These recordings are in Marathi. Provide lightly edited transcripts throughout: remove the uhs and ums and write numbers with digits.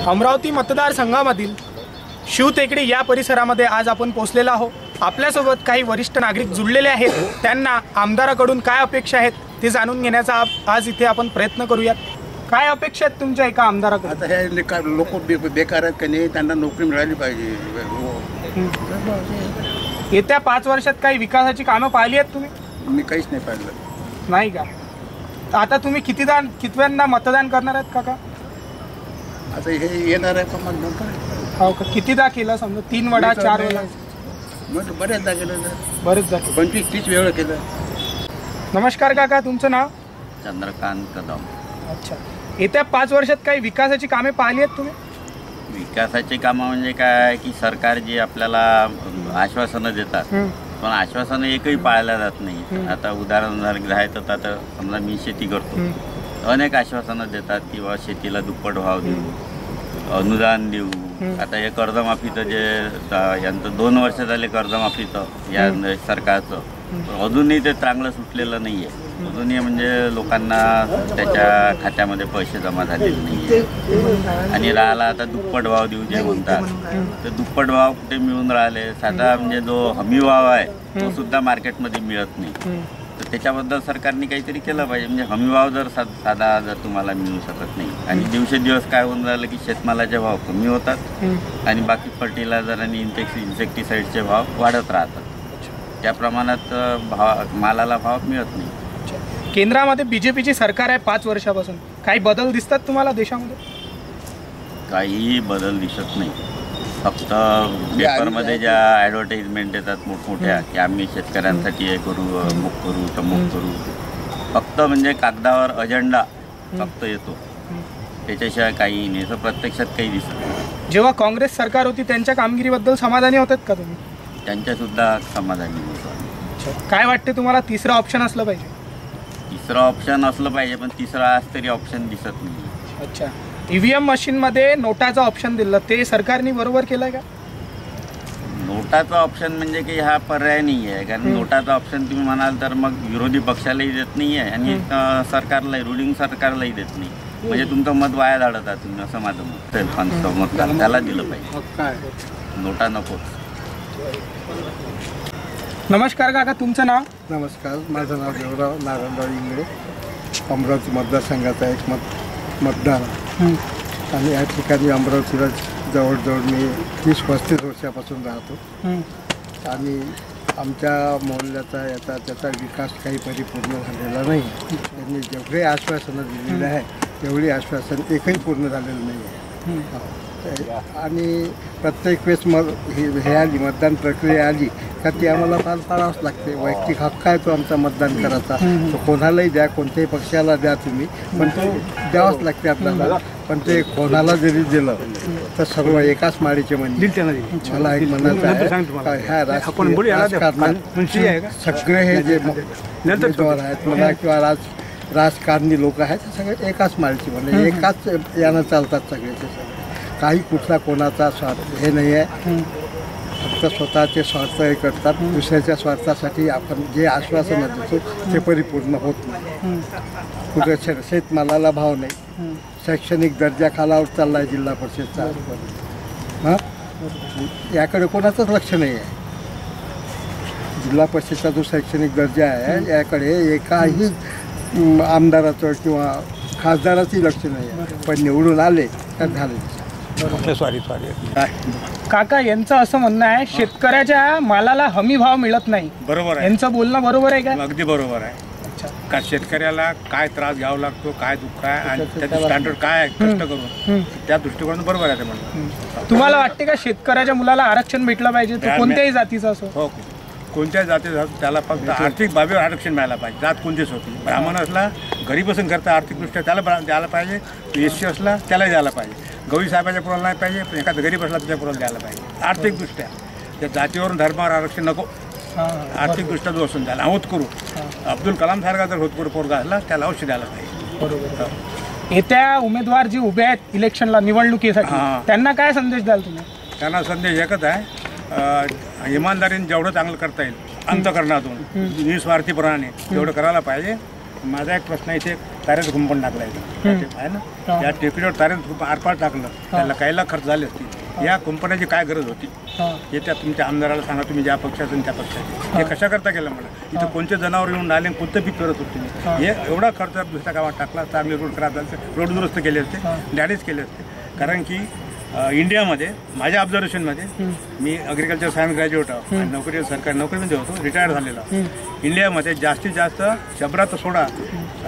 अमरावती मतदारसंघामधील शिवटेकडी या परिसरामध्ये आज आपण पोहोचलेलो आहोत। आपल्यासोबत काही वरिष्ठ नागरिक जुळलेले आहेत। त्यांना आमदाराकडून काय अपेक्षा आहेत ते जाणून घेण्याचा आज इथे आपण प्रयत्न करूयात। काय अपेक्षा आहेत तुमच्या एका आमदाराकडून? आता हे लोक बेकार आहेत की नाही, त्यांना नोकरी मिळाली पाहिजे। येत्या 5 वर्षात काही विकासाची कामं पाहिली आहेत तुम्ही? मी काहीच नाही पाहिलं। नाही का? आता तुम्ही कितव्यांदा मतदान करणार आहेत काका? आता हे येणार आहे पण मतदान हो का? कितीदा केलं? समजा 3 वेळा 4 वेळा? मग बऱ्याचदा केलं, बरेच झाले, 25-30 वेळा केलं। नमस्कार काका, तुमचं नाव? चंद्रकांत कदम। अच्छा, येत्या 5 वर्षात काही विकासाची कामे पाहिली आहेत तुम्ही? विकासाची कामं म्हणजे काय की सरकार जी आपल्याला आश्वासनं देतात पण आश्वासनं एकही पाळल्या जात नाही। आता उदाहरण जर घ्यायचं तर आता समजा मी शेती करतो, अनेक आश्वासनं देतात की बा शेतीला दुप्पट भाव देऊ, अनुदान देऊ। आता हे कर्जमाफीचं जे यांचं 2 वर्ष झाले कर्जमाफीचं या सरकारचं, अजूनही ते चांगलं सुटलेलं नाही आहे। अजूनही म्हणजे लोकांना त्याच्या खात्यामध्ये पैसे जमा झालेले नाही आहे। आणि राहिला आता दुप्पट भाव देऊ जे म्हणतात, तर दुप्पट भाव कुठे मिळून राहिले? साधा म्हणजे जो हमी भाव आहे तो सुद्धा मार्केटमध्ये मिळत नाही। तर त्याच्याबद्दल सरकारने काहीतरी केलं पाहिजे। म्हणजे हमी भाव जर साधा जर तुम्हाला मिळू शकत नाही आणि दिवसेंदिवस काय होऊन राहिलं की शेतमालाचे भाव कमी होतात आणि बाकी फर्टिलायझर आणि इन्सेक्टिसाईडचे भाव वाढत राहतात। त्या प्रमाणात मालाला भाव मिळत नाही। केंद्रामध्ये बीजेपीची सरकार आहे 5 वर्षापासून, काही बदल दिसतात तुम्हाला देशामध्ये? काही बदल दिसत नाही। फक्त पेपरमध्ये ज्या ॲडव्हर्टाइजमेंट येतात मोठमोठ्या की आम्ही शेतकऱ्यांसाठी हे करू, अमुक करू, तमुक करू, फक्त म्हणजे कागदावर अजेंडा फक्त येतो, त्याच्याशिवाय काही नाही। तर प्रत्यक्षात काही दिसत नाही। जेव्हा काँग्रेस सरकार होती त्यांच्या कामगिरीबद्दल समाधानी होतात का तुम्ही? त्यांच्यासुद्धा समाधानी होतो। काय वाटते तुम्हाला तिसरं ऑप्शन असलं पाहिजे? तिसरं ऑप्शन असलं पाहिजे पण तिसरं आज तरी ऑप्शन दिसत नाही। अच्छा, EVM मशीनमध्ये नोटाचं ऑप्शन दिलं, ते सरकारने बरोबर केलं का? नोटाचा ऑप्शन म्हणजे की हा पर्याय नाही आहे, कारण नोटाचा ऑप्शन तुम्ही म्हणाल तर मग विरोधी पक्षालाही देत नाही आहे आणि सरकारलाही, रुलिंग सरकारलाही देत नाही। म्हणजे तुमचं मत वाया जाळतात तुम्ही, असं माझं मत आहे। पण मत त्याला दिलं पाहिजे, नोटा नको। नमस्कार काका, तुमचं नाव? नमस्कार, माझं नाव देवराव नारायणराव इंगळे, अमरावती मतदारसंघाचा एक मतदार आणि या ठिकाणी अमरावतीला जवळजवळ मी 30-35 वर्षापासून राहतो आणि आमच्या मोहल्ल्याचा त्याचा विकास काही परिपूर्ण झालेला नाही। त्यांनी जेवढे आश्वासनं दिलेले आहे तेवढी आश्वासन एकही पूर्ण झालेलं नाही आहे। आणि प्रत्येक वेळेस मग हे आली मतदान प्रक्रिया आली का ती आम्हाला पार पाडावंच लागते। वैयक्तिक हक्क आहे तो आमचा मतदान करायचा, तो कोणालाही द्या, कोणत्याही पक्षाला द्या तुम्ही, पण तो द्यावाच लागते आपल्याला। पण ते कोणाला जरी दिलं तर सर्व एकाच माळीचे म्हणजे मला एक म्हणायचं आहे, ह्या राजकारणात सगळे हे जे उमेदवार आहेत मला किंवा राजकारणी लोक आहेत ते सगळे एकाच माळीचे म्हणजे एकाच यानं चालतात सगळे। काही कुठला कोणाचा स्वार्थ हे नाही आहे, फक्त स्वतःचे स्वार्थ हे करतात। दुसऱ्याच्या स्वार्थासाठी आपण जे आश्वासनं देतो ते परिपूर्ण होत नाही। कुठे शेतमालाला भाव नाही, शैक्षणिक दर्जा खालावत चालला आहे जिल्हा परिषदचा, हां याकडे कोणाचंच लक्ष नाही आहे। जिल्हा परिषदचा जो शैक्षणिक दर्जा आहे याकडे एकाही आमदाराचं किंवा खासदाराचंही लक्ष नाही आहे, पण निवडून आले तर झाले। सॉरी काका, यांचं असं म्हणणं आहे शेतकऱ्याच्या मालाला हमी भाव मिळत नाही। बरोबर आहे, यांचं बोलणं बरोबर आहे का? अगदी बरोबर आहे। का शेतकऱ्याला काय त्रास घ्यावा लागतो, काय दुःख आहे आणि त्याचं स्टँडर्ड काय आहे कष्ट करून, त्या दृष्टिकोनातून बरोबर आहे ते म्हणणं। तुम्हाला वाटते का शेतकऱ्याच्या मुलाला आरक्षण भेटलं पाहिजे, तो कोणत्याही जातीचा असो? हो, कोणत्याही जातीचा त्याला फक्त आर्थिक बाबीवर आरक्षण मिळायला पाहिजे। जात कोणतीच होती, ब्राह्मण असला गरीब असून करता आर्थिकदृष्ट्या त्याला द्यायला पाहिजे, SC असला त्यालाही द्यायला पाहिजे। गवळी साहेबाच्या पुराला नाही पाहिजे, पण एखादा गरीब असला त्याच्या पुराला द्यायला पाहिजे आर्थिकदृष्ट्या। त्या जातीवरून धर्मावर आरक्षण नको, आर्थिकदृष्ट्या जो असून त्याला होत करू। अब्दुल कलाम सारखा जर होतकरू पोरगा असला त्याला अवश्य द्यायला पाहिजे। बरोबर। येत्या उमेदवार जे उभे आहेत इलेक्शनला, निवडणुकीसाठी, त्यांना काय संदेश द्याल तुम्ही? त्यांना संदेश एकच आहे, इमानदारीने जेवढं चांगलं करता येईल अंतःकरणातून निस्वार्थीपणाने तेवढं करायला पाहिजे। माझा एक प्रश्न इथे ताऱ्याचं कुंपण टाकलं आहे ना, या टेकडीवर ताऱ्याचं कुंपण आरपार टाकलं, त्याला काहीला खर्च झाले असतील. या कुंपणाची काय गरज होती हे त्या तुमच्या आमदाराला सांगा, तुम्ही ज्या पक्षाचं त्या पक्षाचे हे कशा करता केलं मला. इथं कोणते जनावर येऊन राहिले, कोणतं पीक करत होते तुम्ही, हे एवढा खर्च दुसऱ्या गावात टाकला तर आम्ही रोड खराब झाले, रोड दुरुस्त केले असते, डॅमेज केले असते. कारण की इंडियामध्ये माझ्या ऑब्झर्वेशनमध्ये, मी ॲग्रिकल्चर सायन्स ग्रॅज्युएट आहोत आणि सरकारी नोकरीमध्ये होतो, रिटायर्ड झालेलो. इंडियामध्ये जास्तीत जास्त 100 ते 16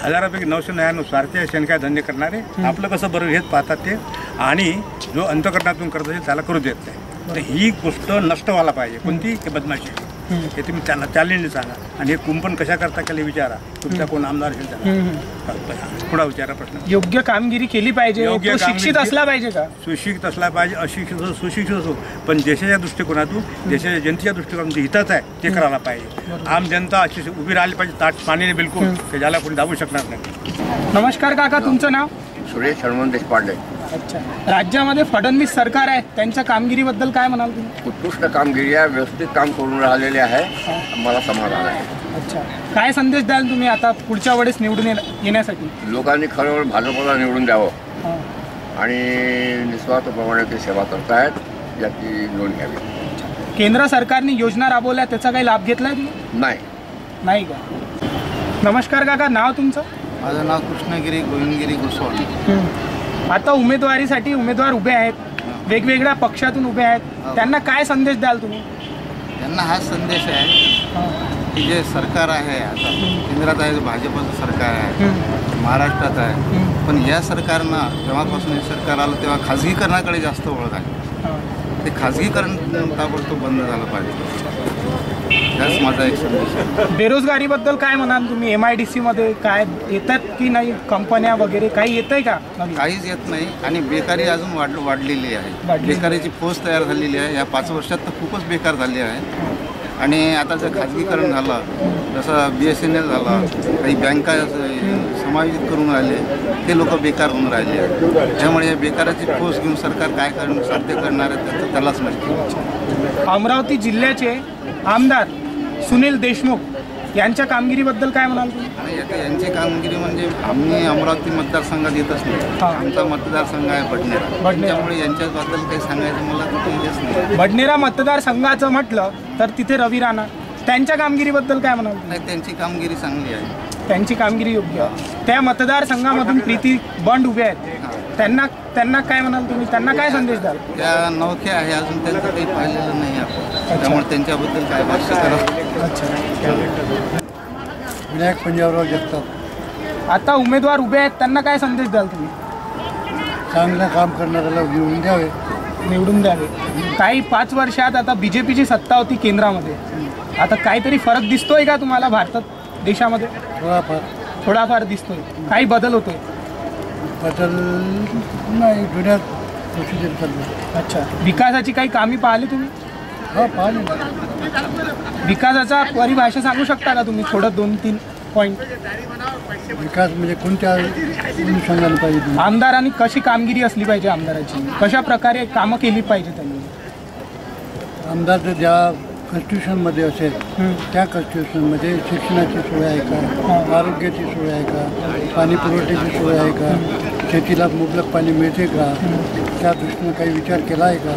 हजारापैकी 999 स्वार्थी शेणकाय धंदे करणारे आपलं कसं बरं हेच पाहतात ते, आणि जो अंतकरणातून करत असेल त्याला करू देत नाही. तर ही गोष्ट नष्ट व्हायला पाहिजे. कोणती की बदमाशी, हे तुम्ही त्यांना चॅलेंज सांगा. आणि हे कुंपण कशा करता केले विचारा, तुमचा कोण आमदार असेल त्याला पुढा विचारा प्रश्न. योग्य कामगिरी केली पाहिजे, तो शिक्षित असला पाहिजे का, सुशिक्षित असला पाहिजे, अशिक्षित असो सुशिक्षित असो, पण देशाच्या दृष्टिकोनातून, देशाच्या जनतेच्या दृष्टिकोनातून जे हिताचं आहे ते करायला पाहिजे. आम जनता अशी उभी राहिली पाहिजे ताट पाणीने बिलकुल, की ज्याला कोणी दाबू शकणार नाही. नमस्कार काका, तुमचं नाव? सुरेश हनुमान देशपांडे. अच्छा, राज्यामध्ये फडणवीस सरकार आहे, त्यांच्या कामगिरीबद्दल काय म्हणाल तुम्ही? उत्कृष्ट कामगिरी आहे, व्यवस्थित काम करून राहिलेले आहे, मला समाधान आहे. अच्छा, काय संदेश द्याल तुम्ही आता पुढच्या वेळेस निवडून येण्यासाठी? लोकांनी खरं भाजपला निवडून द्यावं आणि निस्वार्थप्रमाणे ते सेवा करतायत याची नोंद घ्यावी. केंद्र सरकारने योजना राबवल्या, त्याचा काही लाभ घेतलाय तुम्ही? नाही का? नमस्कार काका, नाव तुमचं? माझं नाव कृष्णगिरी गोविंदगिरी गोस्वामी. आता उमेदवारीसाठी उमेदवार उभे आहेत, वेगवेगळ्या पक्षातून उभे आहेत, त्यांना काय संदेश द्याल तुम्ही? त्यांना हा संदेश आहे की जे सरकार आहे आता केंद्रात आहे, भाजपचं सरकार आहे, महाराष्ट्रात आहे, पण या सरकारनं जेव्हापासून हे सरकार आलं तेव्हा खाजगीकरणाकडे जास्त वळत आहे. ते खाजगीकरण ताबडतोब बंद झालं पाहिजे, त्याच माझा एक संदेश आहे. बेरोजगारीबद्दल काय म्हणाल तुम्ही? MIDC मध्ये काय येतात की नाही, कंपन्या वगैरे काही येत आहे का? काहीच येत नाही, आणि बेकारी अजून वाढलेली आहे. बेकारीची फौज तयार झालेली आहे. या 5 वर्षात तर खूपच बेकार झाली आहे. आणि आता जर खाजगीकरण झालं, जसं BSNL झालं, काही बँका समावित करून राहिले, ते लोक बेकार होऊन राहिले आहेत. त्यामुळे या बेकाराची फौज घेऊन सरकार काय साध्य करणार आहे त्याचं त्यालाच माहिती. अमरावती जिल्ह्याचे आमदार सुनील देशमुख यांच्या कामगिरीबद्दल काय म्हणाल तुम्ही? आणि यांची कामगिरी म्हणजे आम्ही अमरावती मतदारसंघात येतच नाही, आमचा मतदारसंघ आहे बडनेरा, त्यामुळे यांच्याबद्दल काही सांगायचं मला हेच नाही. बडनेरा मतदारसंघाचं म्हटलं तर तिथे रवी राणा, त्यांच्या कामगिरीबद्दल काय म्हणाल? नाही, त्यांची कामगिरी चांगली आहे, त्यांची कामगिरी योग्य आहे. त्या मतदारसंघामधून प्रीती बंड उभे आहेत, त्यांना काय म्हणाल तुम्ही? त्यांना काय संदेश द्याल? त्या नौख्या आहे, अजून त्यांचं काही पाहिलेलं नाही आपण, त्यामुळे त्यांच्याबद्दल काय भाष्य करा. अच्छा, विनायक पंजाबराव जगताप. आता उमेदवार उभे आहेत, त्यांना काय संदेश द्याल तुम्ही? चांगलं काम करणाऱ्याला निवडून द्यावे. काही 5 वर्षात आता BJPची सत्ता होती केंद्रामध्ये, आता काहीतरी फरक दिसतोय का तुम्हाला भारतात, देशामध्ये? थोडाफार दिसतोय. काही बदल होतोय? बदल नाही, जुन्या प्रोसिजर चालू. अच्छा, विकासाची काही कामी पाहिली तुम्ही? हा, पाहिली. विकासाचा परिभाषा सांगू शकता का तुम्ही थोडं, 2-3 पॉईंट? विकास म्हणजे कोणत्या अनुषंगाने पाहिजे? आमदारांनी कशी कामगिरी असली पाहिजे, आमदाराची कशा प्रकारे कामं केली पाहिजे त्यांनी? आमदार जर ज्या कॉन्स्टिट्यूशनमध्ये असेल त्या कॉन्स्टिट्यूशनमध्ये शिक्षणाची सोय आहे का, आरोग्याची सोय आहे का, पाणी पुरवठ्याची सोय आहे का, शेतीला मुबलक पाणी मिळते का, त्या दृष्टीनं काही विचार केला आहे का,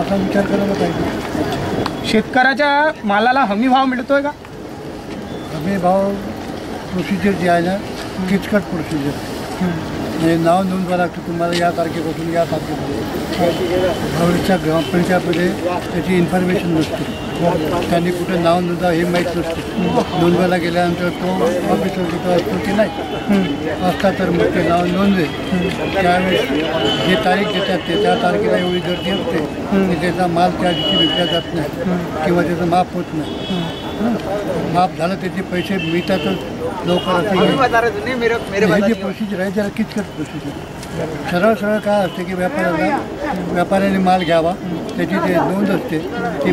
असा विचार करायला पाहिजे. शेतकऱ्याच्या मालाला हमी भाव मिळतोय का? हमी भाव प्रोसिजर जी आहे ना, किचकट प्रोसिजर, म्हणजे नाव नोंदवावं लागतं तुम्हाला या तारखेपासून या तारखेपासून. भावडीच्या ग्रामपंचायतमध्ये त्याची इन्फॉर्मेशन नसते, त्यांनी कुठं नाव नोंदवावं हे माहीत नसते. नोंदवायला गेल्यानंतर तो ऑफिसर तिथं असतो की नाही, असता तर मग ते नाव नोंदवे. त्यावेळेस जे तारीख देतात ते त्या तारखेला एवढी गर्दी असते की त्याचा माल त्या दिवशी विकला जात नाही किंवा त्याचं माफ होत नाही. माफ झालं त्याचे पैसे मिळतातच लवकर असं. हे जे प्रोसिजर आहे त्याला किचकट प्रोसिजर. सरळ काय असते की व्यापाऱ्याने माल घ्यावा, त्याची जे नोंद असते ती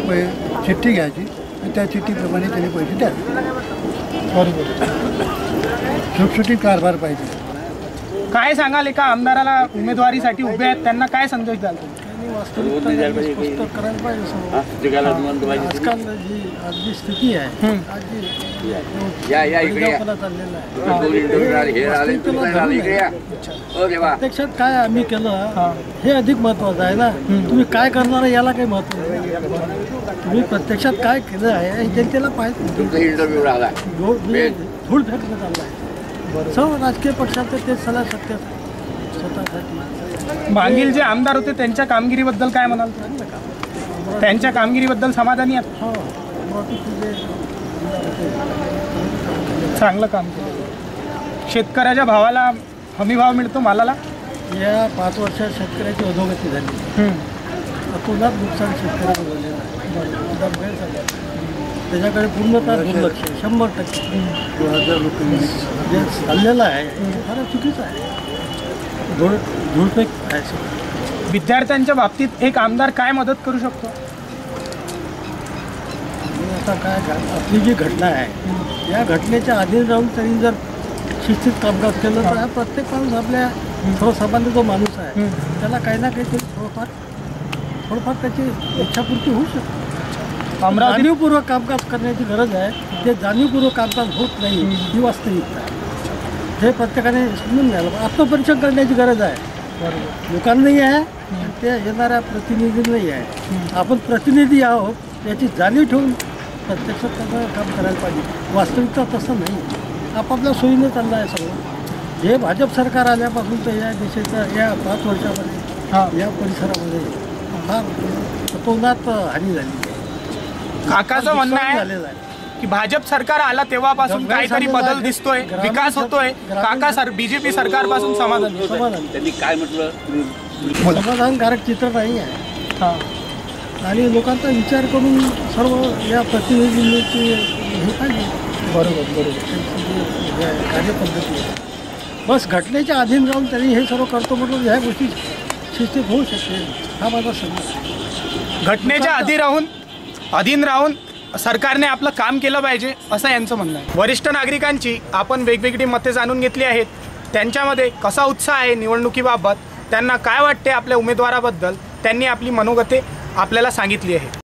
चिठ्ठी घ्यायची आणि त्या चिठ्ठीप्रमाणे त्यांनी पैसे द्यावे. बरोबर, सुटसुटीत कारभार पाहिजे. काय सांगाल एका आमदाराला उमेदवारीसाठी उभे आहेत, त्यांना काय संदेश द्याल? वास्तविकता स्पष्ट करायला पाहिजे सर्व. आजकाल जी आजची स्थिती आहे, आज जी चाललेलं आहे, प्रत्यक्षात काय आम्ही केलं हे अधिक महत्वाचं आहे ना. तुम्ही काय करणार याला काही महत्व नाही. तुम्ही प्रत्यक्षात काय केलं आहे हे जनतेला पाहिजे. धूळ फेकणं चाललं आहे. सर्व राजकीय पक्षाचं ते सगळं सत्य स्वतःसाठी. मागील जे आमदार होते त्यांच्या कामगिरीबद्दल काय म्हणाल? त्यांच्या कामगिरीबद्दल समाधानी आहात? हो, अमरावतीचे चांगलं काम केलं. शेतकऱ्याच्या भावाला हमी भाव मिळतो मालाला? या 5 वर्षात शेतकऱ्याची अधोगती झाली. अतोनात नुकसान शेतकऱ्याचं झालेलं आहे. त्याच्याकडे पूर्णतः दुर्लक्ष 100%. 2000 रुपये जे चाललेलं आहे हे फार चुकीचं आहे. धूळफेक आहे. विद्यार्थ्यांच्या बाबतीत एक आमदार काय मदत करू शकतो? आता काय आपली जी घटना आहे या घटनेच्या अधीन राहून त्यांनी जर शिस्तीत कामकाज केलं तर हा प्रत्येक माणूस आपल्या सर्वसामान्य जो माणूस आहे त्याला काही ना काही थोडंफार त्याची इच्छापूर्ती होऊ शकते. जाणीवपूर्वक कामकाज करण्याची गरज आहे. ते जाणीवपूर्वक कामकाज होत नाही ही वास्तविकता आहे. हे प्रत्येकाने समजून घ्यायला पाहिजे. आत्मपरीक्षण करण्याची गरज आहे. लोकांनाही आहे आणि ते येणाऱ्या प्रतिनिधींनाही आहे. आपण प्रतिनिधी आहोत याची जाणीव ठेवून प्रत्यक्षात त्याचं काम करायला पाहिजे. वास्तविकता तसं नाही. आपापल्या सोयीने चाललं आहे सगळं. हे भाजप सरकार आल्यापासून तर या देशाच्या या 5 वर्षामध्ये या परिसरामध्ये फार अतोनात हानी झाली. काकाचं म्हणणं आहे की भाजप सरकार आला तेव्हापासून काहीतरी बदल दिसतोय, विकास होतोय. काका बीजेपी सरकारपासून समाधानी? त्यांनी काय म्हटलं? समाधानकारक चित्र नाही आहे. आणि लोकांचा विचार करून सर्व या प्रतिनिधींची हे पाहिजे. बरोबर कार्यपद्धती आहे. बस घटनेच्या अधीन राहून त्यांनी हे सर्व करतो म्हणून ह्या गोष्टी शिस्तीत होऊ शकते हा माझा समज. घटनेच्या अधीन राहून सरकारने आपलं काम केलं पाहिजे असं यांचं म्हणणं आहे. वरिष्ठ नागरिकांची आपण वेगवेगळी मते जाणून घेतली आहेत. त्यांच्यामध्ये कसा उत्साह आहे निवडणुकीबाबत, त्यांना काय वाटते आपल्या उमेदवाराबद्दल, त्यांनी आपली मनोगते आपल्याला सांगितली आहे.